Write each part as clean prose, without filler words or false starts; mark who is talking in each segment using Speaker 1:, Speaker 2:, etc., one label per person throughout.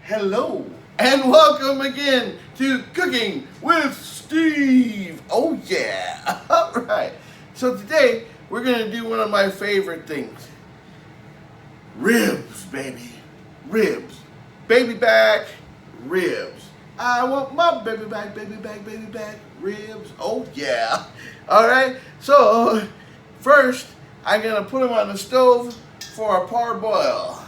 Speaker 1: Hello, and welcome again to Cooking with Steve. Oh yeah, all right. So today we're gonna do one of my favorite things. Ribs, baby, ribs. Baby back, ribs. I want my baby back, ribs. Oh yeah. All right, so first I'm gonna put them on the stove for a parboil.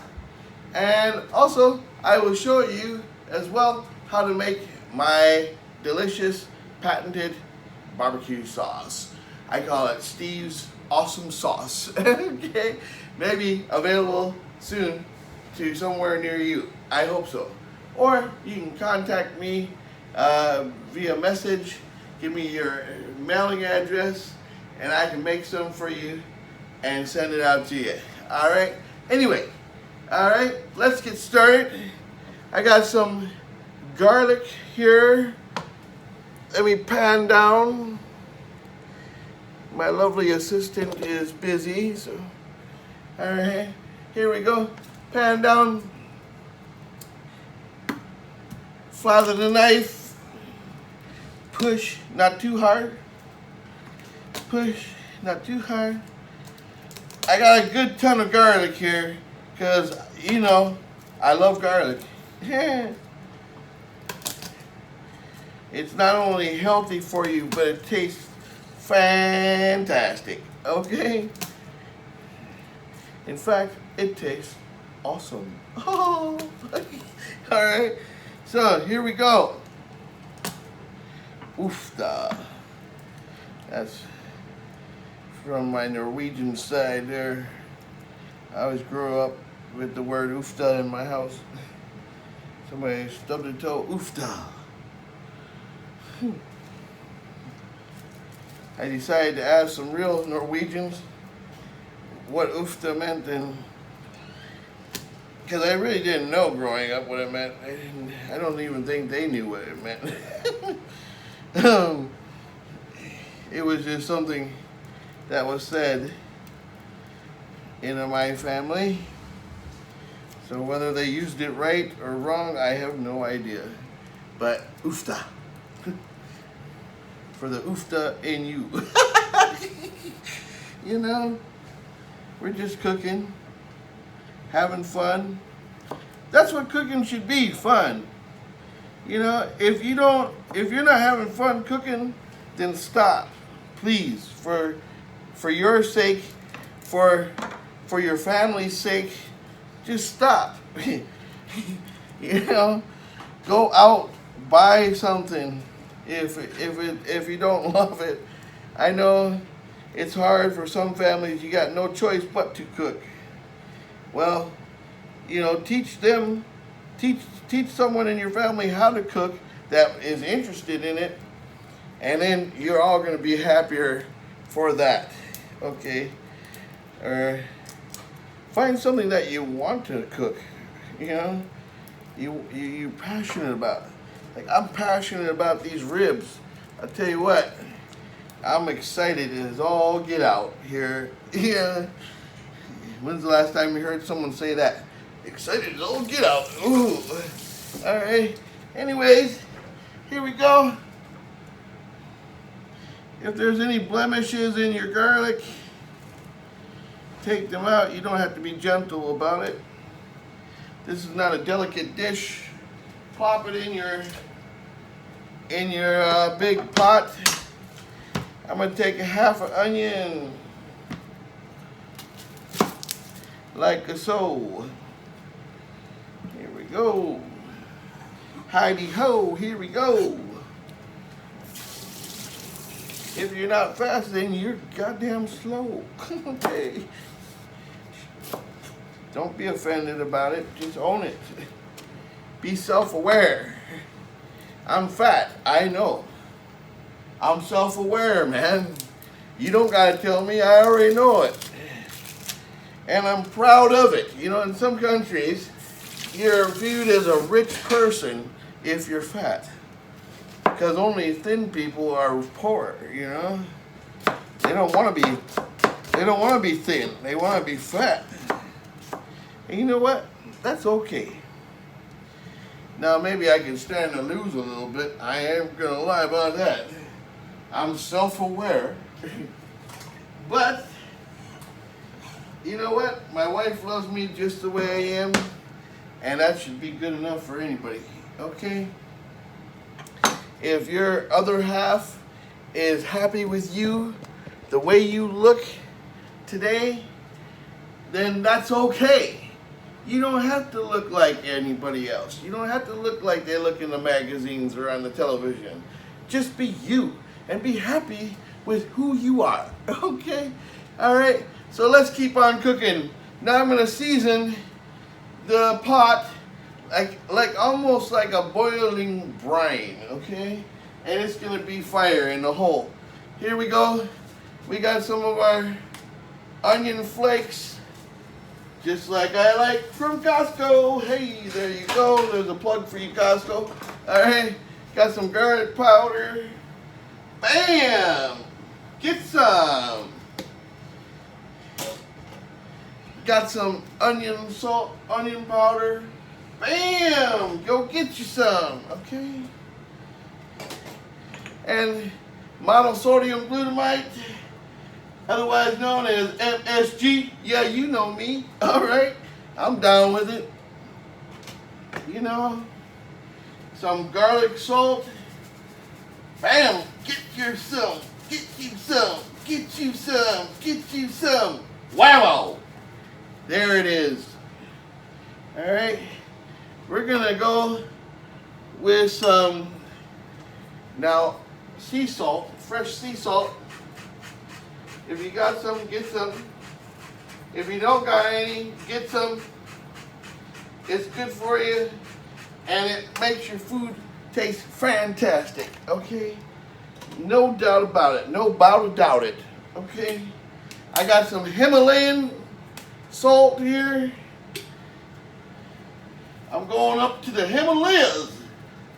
Speaker 1: And also, I will show you as well how to make my delicious patented barbecue sauce. I call it Steve's Awesome Sauce. Okay, maybe available soon to somewhere near you. I hope so. Or you can contact me via message. Give me your mailing address, and I can make some for you and send it out to you. All right. Anyway. All right, let's get started. I got some garlic here. Let me pan down. My lovely assistant is busy, so all right, here we go. Pan down. Flather the knife. Push, not too hard. Push, not too hard. I got a good ton of garlic here. Because, you know, I love garlic. It's not only healthy for you, but it tastes fantastic. Okay? In fact, it tastes awesome. Oh, all right. So, here we go. Oofda. That's from my Norwegian side there. I always grew up with the word oofda in my house. Somebody stubbed their toe, oofda. I decided to ask some real Norwegians what oofda meant, and because I really didn't know growing up what it meant. I don't even think they knew what it meant. It was just something that was said in my family. So whether they used it right or wrong, I have no idea. But oofda. For the oofda in you. You know, we're just cooking, having fun. That's what cooking should be, fun. You know, if you're not having fun cooking, then stop. Please, for your sake, for your family's sake, just stop. You know, go out, buy something if you don't love it. I know it's hard for some families. You got no choice but to cook. Well, you know, teach someone in your family how to cook that is interested in it, and then you're all going to be happier for that. Okay? Or find something that you want to cook, you know, you're passionate about. Like, I'm passionate about these ribs. I tell you what, I'm excited as all get out here. Yeah. When's the last time you heard someone say that? Excited as all get out. Ooh. All right. Anyways, here we go. If there's any blemishes in your garlic, take them out. You don't have to be gentle about it. This is not a delicate dish. Plop it in your big pot. I'm gonna take a half an onion, like so. Here we go. Heidi ho, here we go. If you're not fast, then you're goddamn slow. Okay. Don't be offended about it. Just own it. Be self-aware. I'm fat. I know. I'm self-aware, man. You don't gotta tell me. I already know it. And I'm proud of it. You know, in some countries, you're viewed as a rich person if you're fat. Because only thin people are poor, you know? They don't want to be thin. They want to be fat. And you know what? That's okay. Now maybe I can stand to lose a little bit. I ain't gonna lie about that. I'm self-aware. But you know what? My wife loves me just the way I am, and that should be good enough for anybody. Okay? If your other half is happy with you, the way you look today, then that's okay. You don't have to look like anybody else. You don't have to look like they look in the magazines or on the television. Just be you and be happy with who you are. Okay? All right? So let's keep on cooking. Now I'm gonna season the pot like almost like a boiling brine, okay? And it's gonna be fire in the hole. Here we go. We got some of our onion flakes, just like I like from Costco. Hey, there you go. There's a plug for you, Costco. All right, got some garlic powder. Bam! Get some. Got some onion salt, onion powder. Bam! Go get you some, okay? And monosodium glutamate, otherwise known as MSG. Yeah, you know me. All right, I'm down with it. You know, some garlic salt. Bam! Get you some. Get you some. Get you some. Get you some. Whammo! There it is. All right, we're gonna go with some now sea salt, fresh sea salt. If you got some, get some. If you don't got any, get some. It's good for you, and it makes your food taste fantastic. Okay, no doubt about it. No doubt it. Okay, I got some Himalayan salt here. I'm going up to the Himalayas.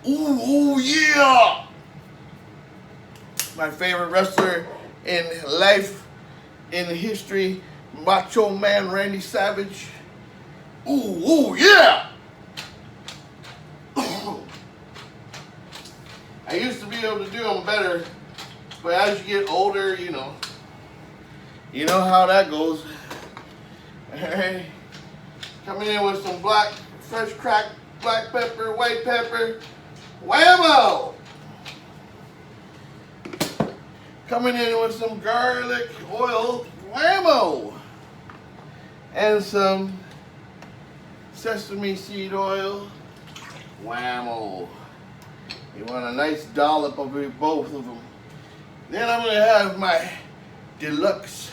Speaker 1: Ooh, yeah! My favorite wrestler in life, in history, Macho Man Randy Savage. Ooh, yeah! I used to be able to do them better, but as you get older, you know how that goes. Alright, coming in with some fresh cracked black pepper, white pepper, whammo! Coming in with some garlic oil, whammo! And some sesame seed oil, whammo! You want a nice dollop of both of them. Then I'm going to have my deluxe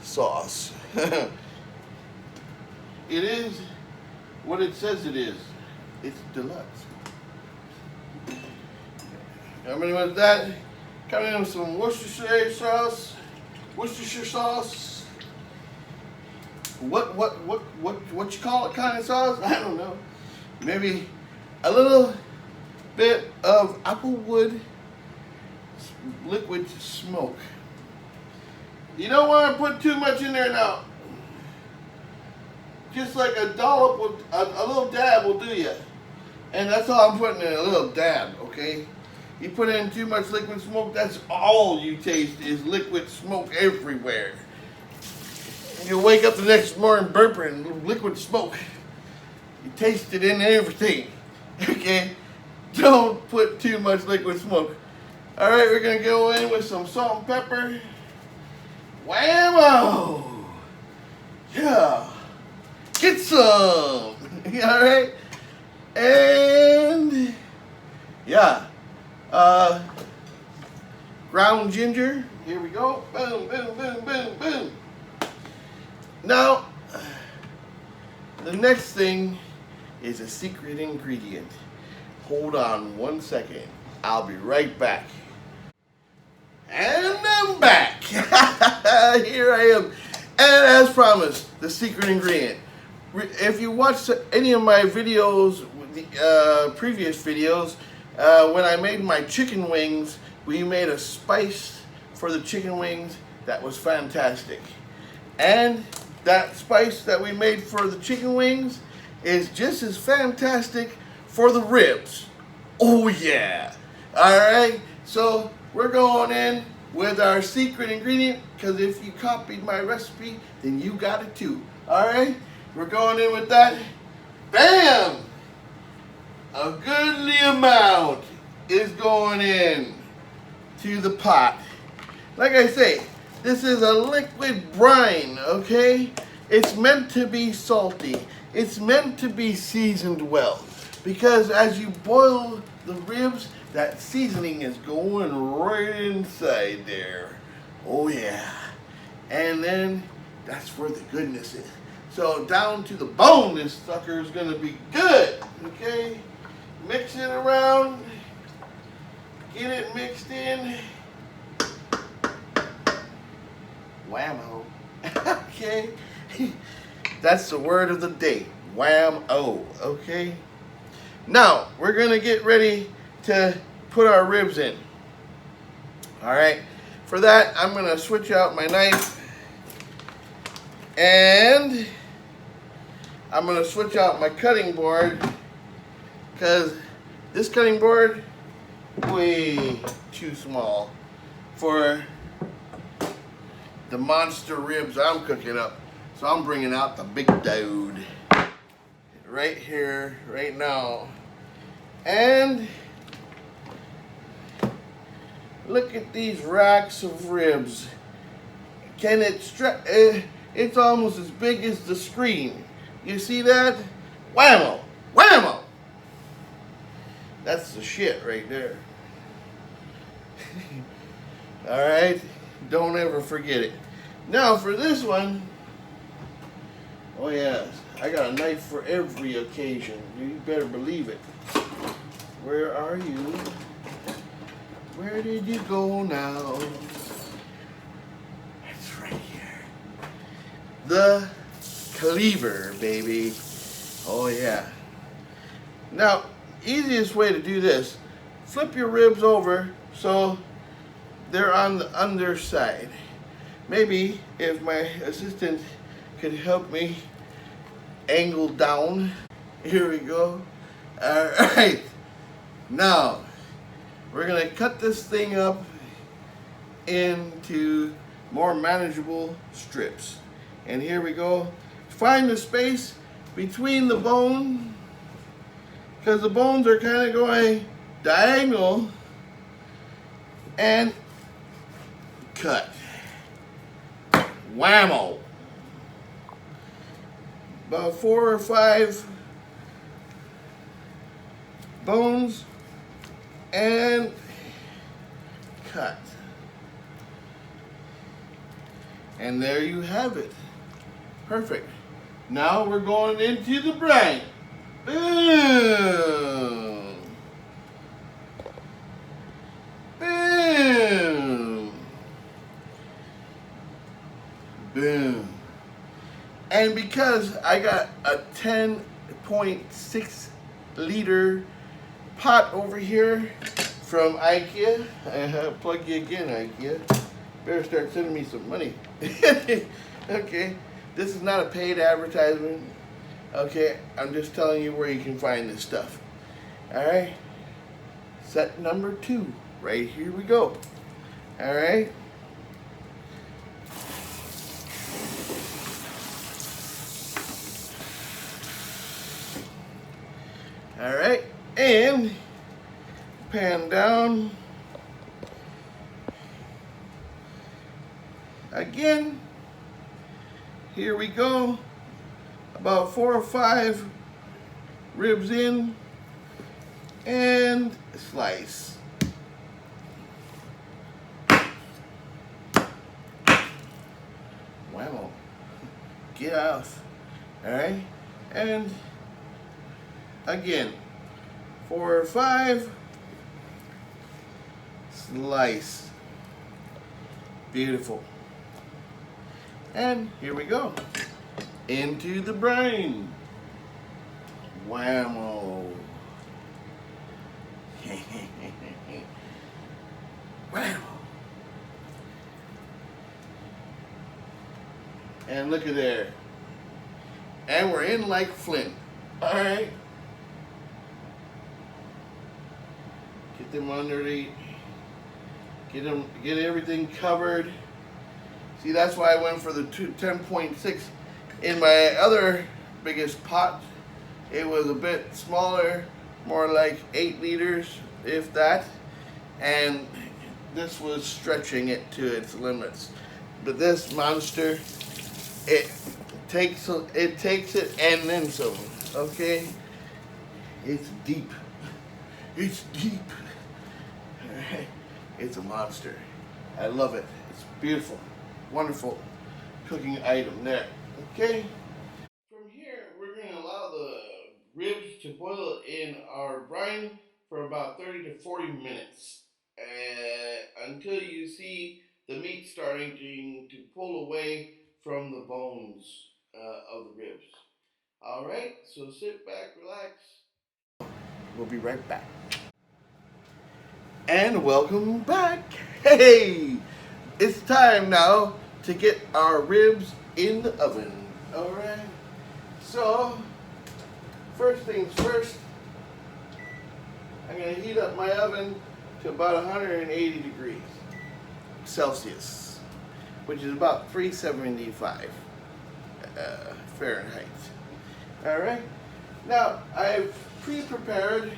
Speaker 1: sauce. It is what it says it is. It's deluxe. Coming with that, coming in with some Worcestershire sauce. What you call it kind of sauce? I don't know. Maybe a little bit of applewood liquid smoke. You don't want to put too much in there now. Just like a dollop, a little dab will do you. And that's all I'm putting in, a little dab, okay? You put in too much liquid smoke, that's all you taste is liquid smoke everywhere. You wake up the next morning burping liquid smoke. You taste it in everything, okay? Don't put too much liquid smoke. All right, we're gonna go in with some salt and pepper. Whammo! Yeah. Get some. All right. And yeah. Ground ginger. Here we go. Boom, boom, boom, boom, boom. Now, the next thing is a secret ingredient. Hold on 1 second. I'll be right back. And I'm back. Here I am. And as promised, the secret ingredient. If you watched any of my videos, the previous videos, when I made my chicken wings, we made a spice for the chicken wings that was fantastic. And that spice that we made for the chicken wings is just as fantastic for the ribs. Oh yeah. Alright, so we're going in with our secret ingredient, because if you copied my recipe, then you got it too. Alright, we're going in with that. Bam! A goodly amount is going in to the pot. Like I say, this is a liquid brine, okay? It's meant to be salty. It's meant to be seasoned well. Because as you boil the ribs, that seasoning is going right inside there. Oh yeah. And then that's where the goodness is. So down to the bone, this sucker is gonna be good, okay? Mix it around, get it mixed in. Whammo. Okay? That's the word of the day. Wham-o, okay? Now, we're gonna get ready to put our ribs in. Alright? For that, I'm gonna switch out my knife and I'm gonna switch out my cutting board, because this cutting board way too small for the monster ribs I'm cooking up. So I'm bringing out the big dude right here, right now. And look at these racks of ribs. Can it stretch? It's almost as big as the screen. You see that? Whammo! Whammo! That's the shit right there. Alright? Don't ever forget it. Now for this one, oh yes, I got a knife for every occasion. You better believe it. Where are you? Where did you go now? It's right here. The cleaver, baby. Oh yeah. Now, easiest way to do this, flip your ribs over so they're on the underside. Maybe if my assistant could help me angle down. Here we go. Alright. Now, we're going to cut this thing up into more manageable strips. And here we go. Find the space between the bone, because the bones are kind of going diagonal, and cut. Whammo. About 4 or 5 bones and cut. And there you have it. Perfect. Now we're going into the brine. Boom. Boom. Boom. And because I got a 10.6 liter pot over here from IKEA, I plug you again, IKEA. Better start sending me some money. Okay, this is not a paid advertisement. Okay, I'm just telling you where you can find this stuff. Alright, set number 2. Right here we go. Alright. Alright, and pan down. Again, here we go. About 4 or 5 ribs in, and slice. Wow. Get off. Alright, and again, 4 or 5, slice. Beautiful. And here we go. Into the brine. Whammo. Whammo. And look at there. And we're in like Flint. Alright. get them underneath, get everything covered. See, that's why I went for the 10.6. In my other biggest pot, it was a bit smaller, more like 8 liters, if that, and this was stretching it to its limits. But this monster, it takes it and then some. Okay, it's deep. It's deep. Alright. It's a monster. I love it. It's beautiful, wonderful cooking item there. Okay. From here, we're going to allow the ribs to boil in our brine for about 30 to 40 minutes until you see the meat starting to pull away from the bones of the ribs. All right, so sit back, relax. We'll be right back. And welcome back. Hey, it's time now to get our ribs in the oven. All right. So, first things first, I'm going to heat up my oven to about 180 degrees Celsius, which is about 375 Fahrenheit. All right. Now, I've pre-prepared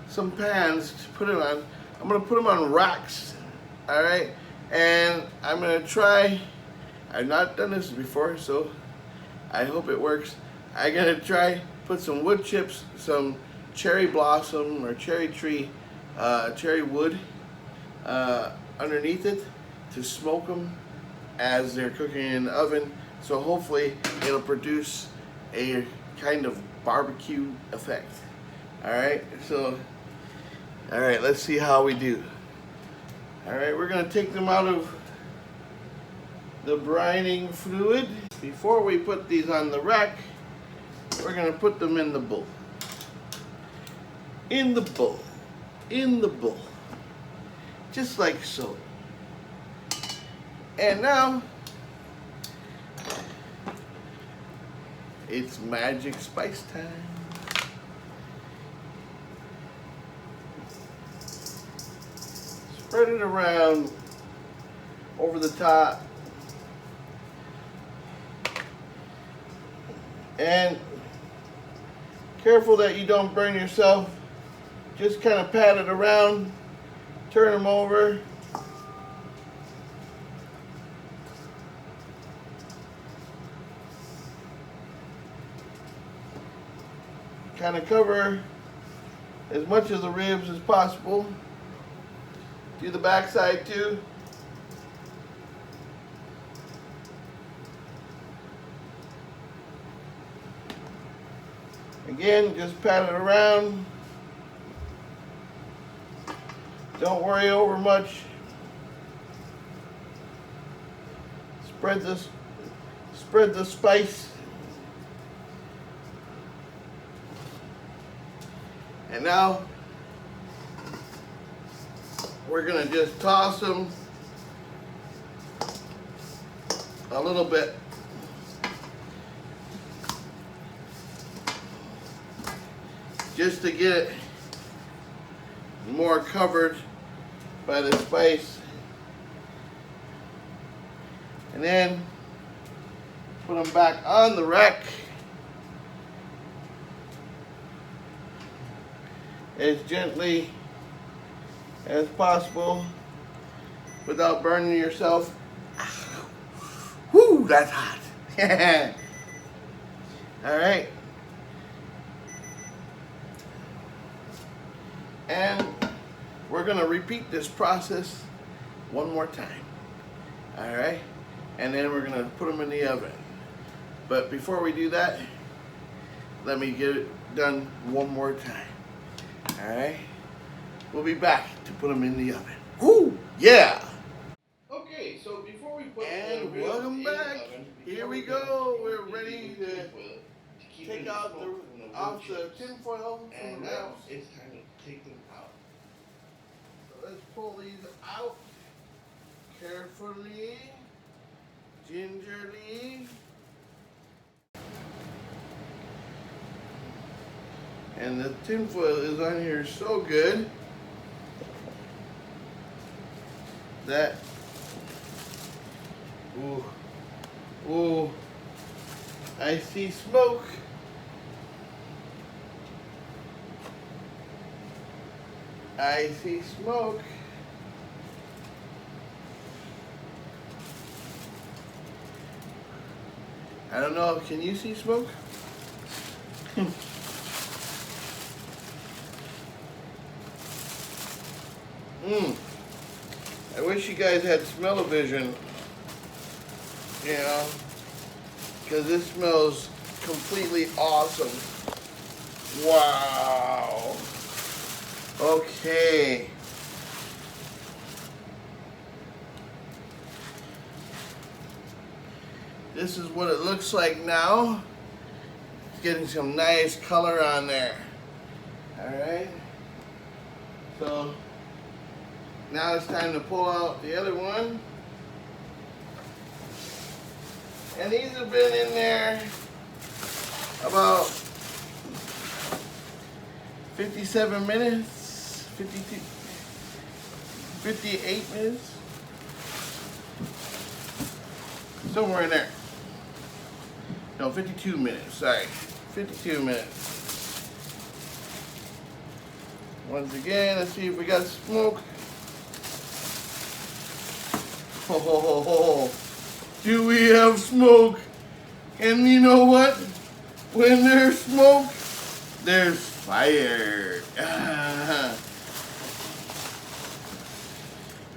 Speaker 1: some pans to put it on. I'm going to put them on racks. All right. And I'm going to try, I've not done this before, so I hope it works. I'm going to try put some wood chips, some cherry blossom or cherry tree, cherry wood underneath it to smoke them as they're cooking in the oven. So hopefully it'll produce a kind of barbecue effect. All right, so, all right, let's see how we do. All right, we're gonna take them out of the brining fluid. Before we put these on the rack, we're gonna put them in the bowl. In the bowl, in the bowl, just like so. And now, it's magic spice time. Spread it around over the top. And careful that you don't burn yourself. Just kind of pat it around, turn them over. Kind of cover as much of the ribs as possible. Do the back side too. Again, just pat it around. Don't worry over much. Spread the spice. And now we're gonna just toss them a little bit. Just to get it more covered by the spice. And then put them back on the rack as gently as possible without burning yourself. Whoo, that's hot. All right. And we're gonna repeat this process one more time. All right. And then we're gonna put them in the oven. But before we do that, let me get it done one more time. All right. We'll be back to put them in the oven. Woo! Yeah! Okay, so before we put them welcome back. Here we go. We're ready to take out off the tinfoil from the wraps. It's time to take them out. So let's pull these out carefully, gingerly. And the tinfoil is on here so good. that. Ooh, ooh, I see smoke. I see smoke. I don't know, can you see smoke? I wish you guys had smell-o-vision, you know, because this smells completely awesome. Wow. Okay. This is what it looks like now. It's getting some nice color on there. Alright. So now it's time to pull out the other one. And these have been in there about 57 minutes, 52, 58 minutes. Somewhere in there. No, 52 minutes, sorry. 52 minutes. Once again, let's see if we got smoke. Ho, ho, ho, ho. Do we have smoke? And you know what? When there's smoke, there's fire.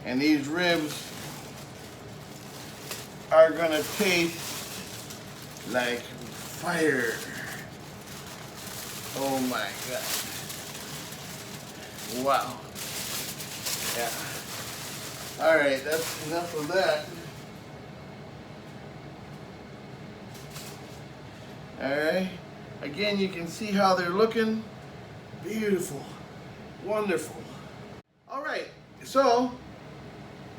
Speaker 1: And these ribs are gonna taste like fire. Oh my God. Wow. Yeah. All right, that's enough of that. All right. Again, you can see how they're looking. Beautiful. Wonderful. All right, so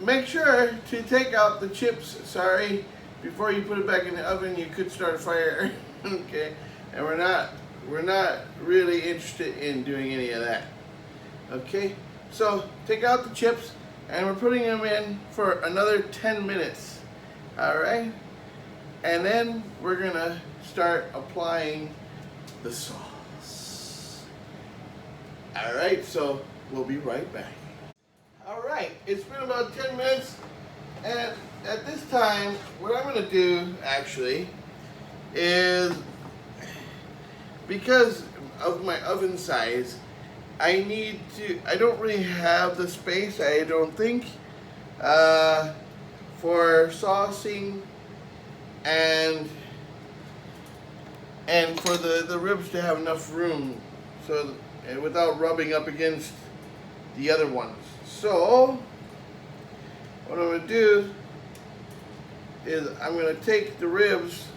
Speaker 1: make sure to take out the chips, before you put it back in the oven. You could start a fire. Okay, and we're not really interested in doing any of that. Okay, so take out the chips, and we're putting them in for another 10 minutes. All right, and then we're gonna start applying the sauce. All right, so we'll be right back. All right, it's been about 10 minutes, and at this time, what I'm gonna do actually is, because of my oven size, I don't really have the space, I don't think, for saucing and for the ribs to have enough room, so without rubbing up against the other ones. So what I'm going to do is I'm going to take the ribs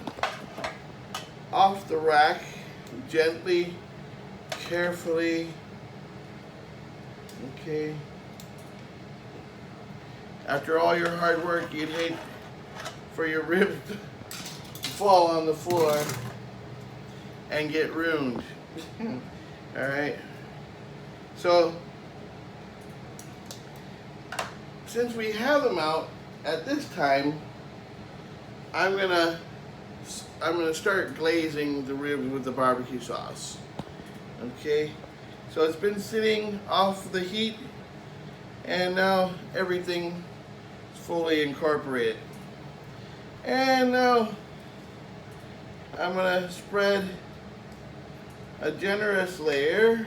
Speaker 1: off the rack gently, carefully. Okay. After all your hard work, you'd hate for your ribs to fall on the floor and get ruined. All right. So since we have them out at this time, I'm gonna start glazing the ribs with the barbecue sauce. Okay. So it's been sitting off the heat, and now everything is fully incorporated. And now I'm gonna spread a generous layer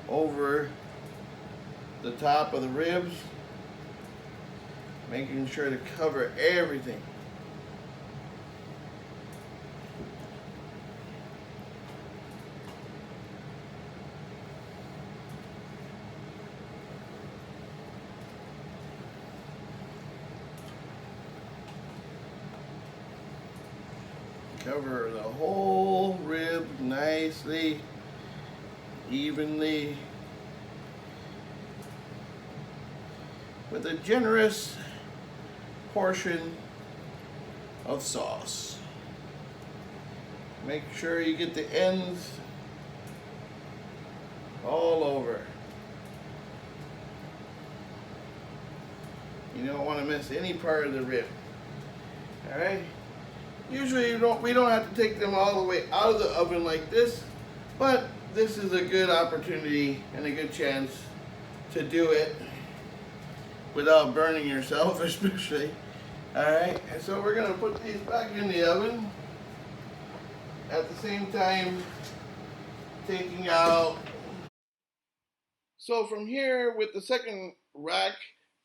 Speaker 1: over the top of the ribs, making sure to cover everything. Cover the whole rib nicely, evenly, with a generous portion of sauce. Make sure you get the ends all over. You don't want to miss any part of the rib. All right. Usually we don't have to take them all the way out of the oven like this, but this is a good opportunity and a good chance to do it without burning yourself, especially. All right. And so we're gonna put these back in the oven at the same time taking out. So from here with the second rack,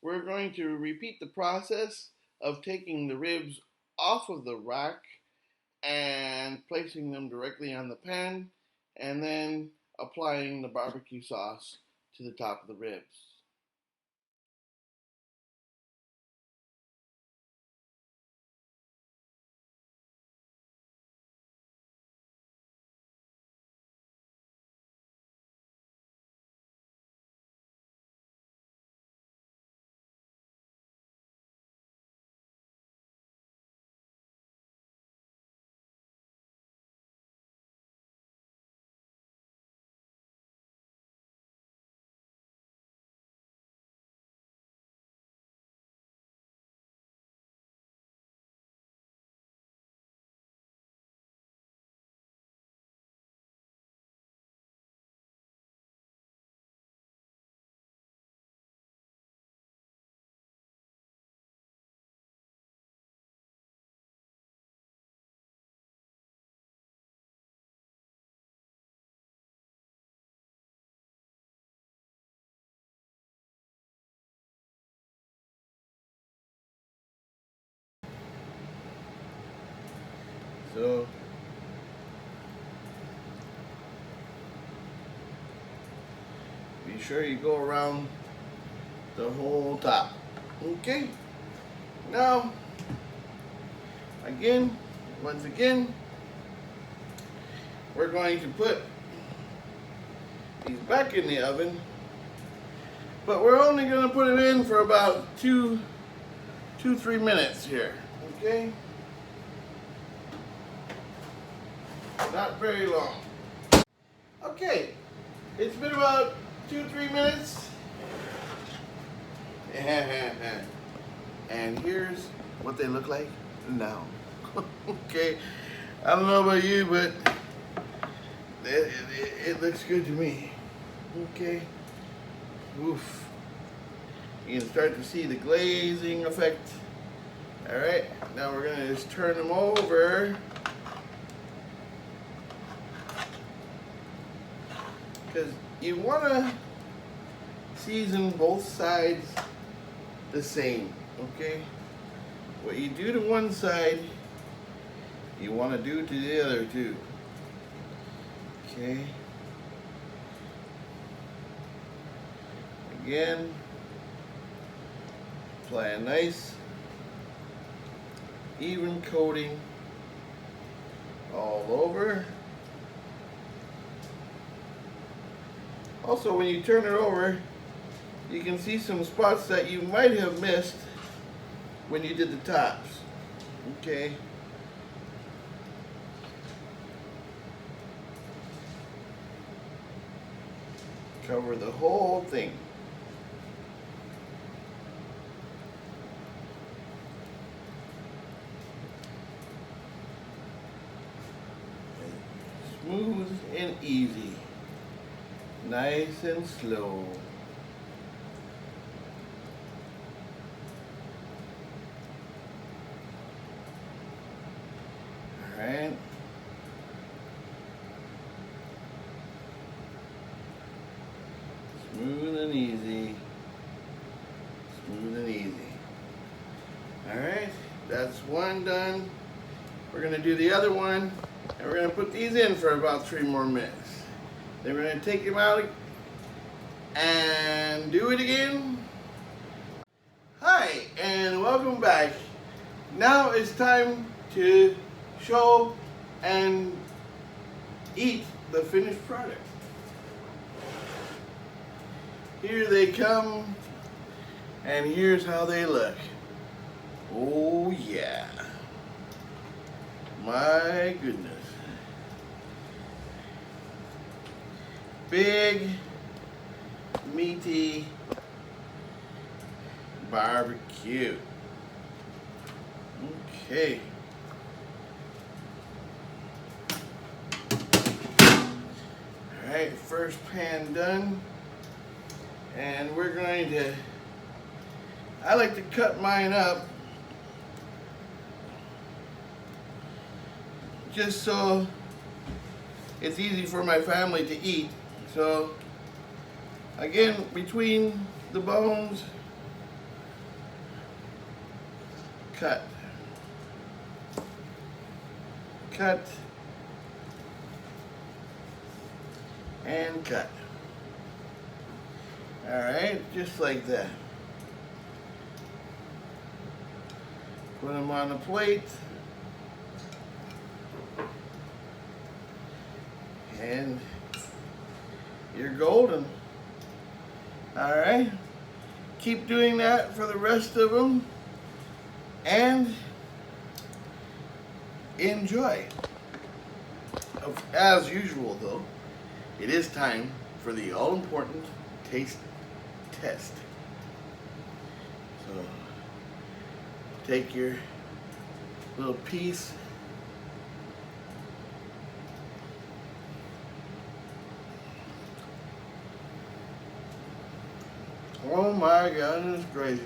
Speaker 1: we're going to repeat the process of taking the ribs off of the rack and placing them directly on the pan and then applying the barbecue sauce to the top of the ribs. So be sure you go around the whole top. Okay. Now, once again, we're going to put these back in the oven, but we're only going to put it in for about 3 minutes here. Okay. Not very long. Okay, it's been about 2-3 minutes. And here's what they look like now. Okay, I don't know about you, but it looks good to me. Okay, oof. You can start to see the glazing effect. All right, now we're gonna just turn them over. Because you want to season both sides the same, okay? What you do to one side, you want to do to the other too. Okay. Again, apply a nice even coating all over. Also, when you turn it over, you can see some spots that you might have missed when you did the tops. Okay. Cover the whole thing. Smooth and easy. Nice and slow. All right. Smooth and easy. Smooth and easy. All right, that's one done. We're gonna do the other one, and we're gonna put these in for about 3 more minutes. Then we're going to take them out and do it again. Hi, and welcome back. Now it's time to show and eat the finished product. Here they come, and here's how they look. Oh yeah. My goodness. Big, meaty barbecue. Okay. Alright, first pan done. And we're going to, I like to cut mine up just so it's easy for my family to eat. So again, between the bones, cut, cut, and cut. All right, just like that. Put them on the plate. And you're golden. All right, keep doing that for the rest of them and enjoy. As usual though, it is time for the all-important taste test. So take your little piece. Oh my God, it's crazy.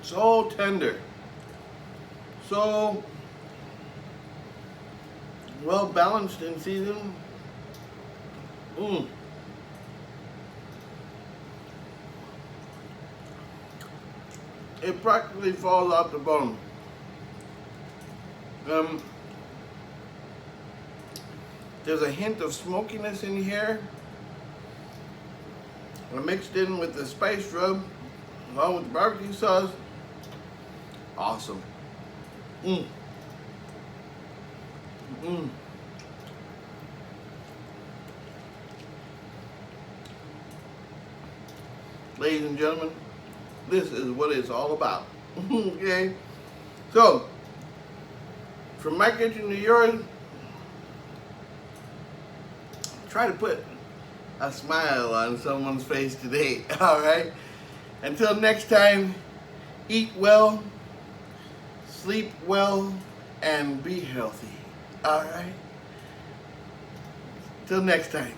Speaker 1: So tender. So well balanced in season. It practically falls off the bone. There's a hint of smokiness in here. Mixed in with the spice rub, along with the barbecue sauce. Awesome. Ladies and gentlemen, this is what it's all about. Okay? So, from my kitchen to yours, try to put a smile on someone's face today. All right? Until next time, eat well, sleep well, and be healthy. All right? Till next time.